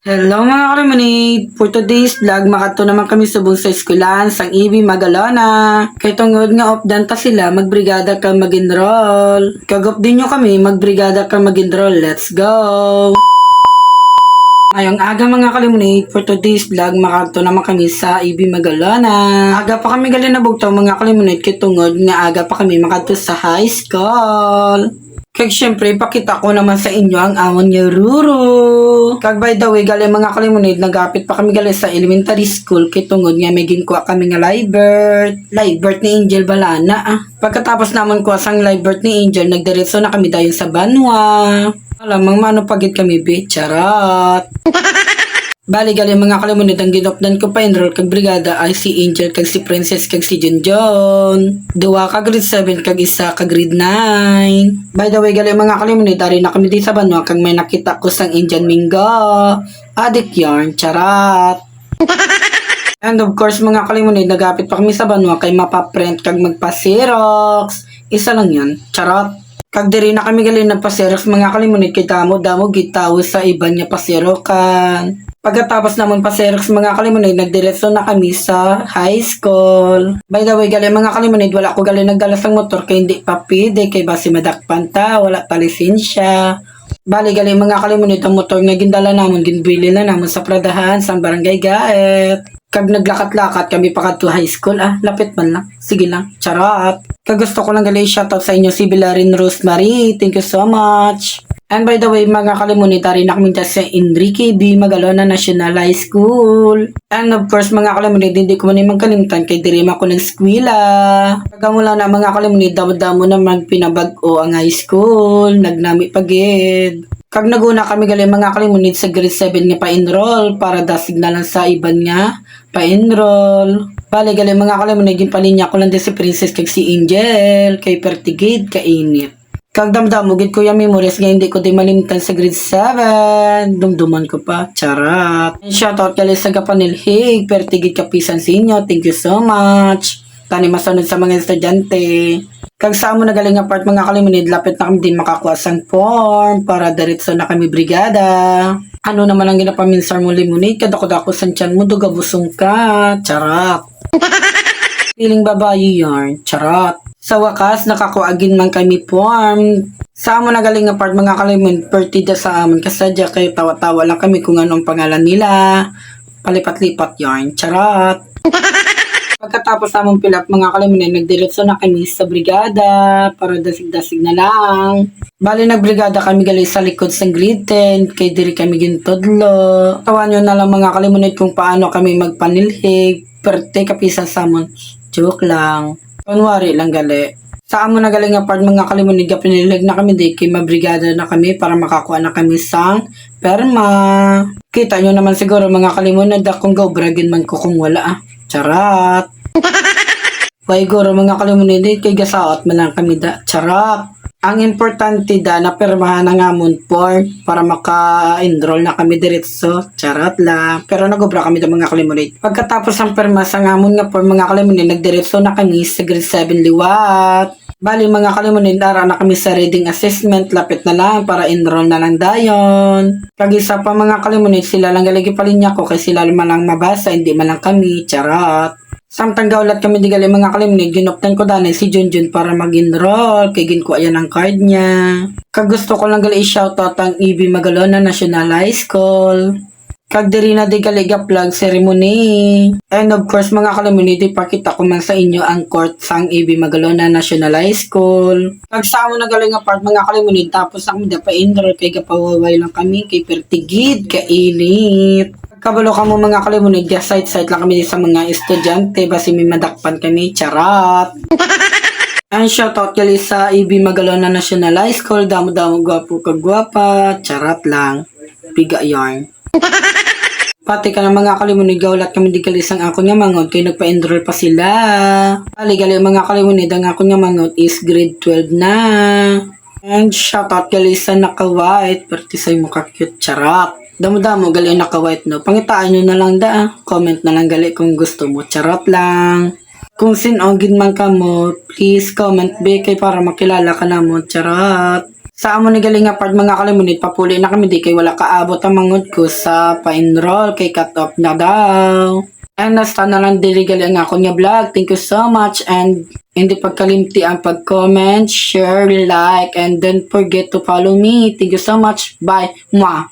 Hello mga karimanid! For today's vlog, makato naman kami subong sa eskwelahan sang Ibi Magalona. Kay tungod nga opdan ta sila, magbrigada ka mag-enroll. Kagop din nyo kami, magbrigada ka mag-enroll. Let's go! Ngayong aga mga kalimunid, for today's vlog, makato naman kami sa Ibi Magalona. Aga pa kami gali na bugtaw mga kalimunid, kay tungod nga aga pa kami makato sa high school. Kag syempre, pakita ko naman sa inyo ang amon niya Ruru. Kag by the way, gali mga kalimunid, nagapit pa kami gali sa elementary school kay tungod nga may ginkuha kami nga live birth. Live birth ni Angel Balana Pagkatapos naman kuha sang live birth ni Angel, nagdiretso na kami dayon sa Banwa. Alamang mano pagit kami be, charot. Bali gali mga kalimunid, ang ginopdan ko pa enroll kag brigada ay si Angel kag si Princess kag si Junjun. Duwa ka grade 7 kag isa ka grade 9. By the way gali mga kalimunid, dari na kami di sa Banwa kag may nakita ko sang Indian Mingo. Adik yarn, charat. And of course mga kalimunid, nagapit pa kami sa Banwa kay mapaprint kag magpa-xerox. Isa lang yan, charot. Kag diri na kami gali nagpa-xerox mga kalimunid kay damo gitaw sa iba niya pa-xeroxan. Pagkatapos naman pa-xerox mga kalimunid, nagdiretso na kami sa high school. By the way, gali mga kalimunid, wala ko gali nagdala sang motor kay hindi pa pwede kay basi madakpan ta, wala pa lisensya. Bali gali mga kalimunid, ang motor nga gindala namon, ginbili na namon sa Pradahan, sa Barangay Gaet. Kag naglakat-lakat kami pa kadto high school, lapit man lang. Sige lang, charot. Kag gusto ko lang gali shoutout sa inyo si Bilarin Rosemary, thank you so much. And by the way, mga kalimunitary na kami sa Enrique B. Magalona National High School. And of course, mga kalimunit, hindi ko man magkalimutan kay dirima ko ng skwila. Kagamula na mga kalimunit, damo-damo na magpinabag-o ang high school. Nagnami pagid. Kag naguna kami gali mga kalimunit sa grade 7 nga pa-enroll para dasig na lang sa iban nga pa-enroll. Bali gali mga kalimunit, yung palinya ko lang din si Princess kag si Angel kay Pertigid kainit. Kag damdam gid ko yung memories nga hindi ko di malimtan sa grade 7. Dumduman ko pa, charat. And shoutout gali sa Gapanilhig, Pertigid kapisan sa inyo, thank you so much. Tani masunod sa mga estudyante. Kag sa amo nagaling nga part mga kalimunid, lapit na kami din makakuha sang form para diretso na kami brigada. Ano naman ang ginapaminsar mo limunid, kadako-dako sa tiyan mo, dugabusong ka, charat. Feeling babae yarn, charat. Sa wakas, nakakuagin man kami form. Sa amon nagaling nga part mga kalimun, partida sa amon. Kasadya kayo tawa-tawa lang kami kung anong pangalan nila. Palipat-lipat yarn, charat. Pagkatapos namon pilap mga kalimun, nagdiretso na kami sa brigada para dasig-dasig na lang. Bali nagbrigada kami gali sa likod sa grade 10, kay diri kami gintodlo. Tawan nyo na lang mga kalimunit kung paano kami magpanilhig. Perte kapisan sa amon. Joke lang. Kunwari lang gali. Sa amo na galing nga part mga kalimunid, pinilig na kami di kay mabrigada na kami para makakuha na kami sang perma. Kita nyo naman siguro mga kalimunid akong gaubragin man ko kung wala Charat. Why guro mga kalimunid kay gasaot man lang kami da. Charat. Ang importante da na permahan ng amon form para maka-enroll na kami diretso. Charot lang. Pero nagobra kami da mga kalimunid. Pagkatapos ang perma sa amon nga form mga kalimunid, nagdiretso na kami sa grade 7 liwat. Bali mga kalimunid, ara na kami sa reading assessment. Lapit na lang para enroll na lang dayon. Kag-isa pa mga kalimunid, sila lang galigi palinya ko kay sila man lang mabasa, hindi man lang kami. Charot. Samtang gaulat kami di gali mga kalimunid, ginoptan ko danay si Junjun para mag-enroll, kay ginko ayan ang card niya. Kag gusto ko lang gali i-shoutout ang Ibi Magalona National High School. Kag diri na di gali ga-plug ceremony. And of course mga kalimunid, ipakita ko man sa inyo ang court sang Ibi Magalona National High School. Kag sa amo na gali nga part mga kalimunid, tapos ang pa enroll kay gapawaway lang kami kay Pertigid kainit. Kabalo ka mo mga kalimunid, site lang kami sa mga estudyante, basi may madakpan kami, charat. And shoutout gali sa Ibi Magalona National High School, damo-damo gwapo kagwapa, charat lang, piga yarn. Pati ka na mga kalimunid, gaulat kami di kalisang ako nga mangod, kay nagpa-enroll pa sila. Gali mga kalimunid, ang ako nga mangod is grade 12 na. And shoutout gali sa naka-white, partisay mo ka-cute, charat. Damo-damo gali naka-white no. Pangitaan nyo na lang da. Comment na lang gali kung gusto mo. Charot lang. Kung sinogin man ka mo, please comment be kay para makilala ka na mo. Charot. Sa amo ni galing nga part mga kalimunit, papuli na kami di kay wala kaabot ang mangod ko sa pa-enroll kay cut off na daw. And nasta na lang dili galing ako nga vlog. Thank you so much and hindi pagkalimti ang pag-comment, share, like, and don't forget to follow me. Thank you so much. Bye. Mwah.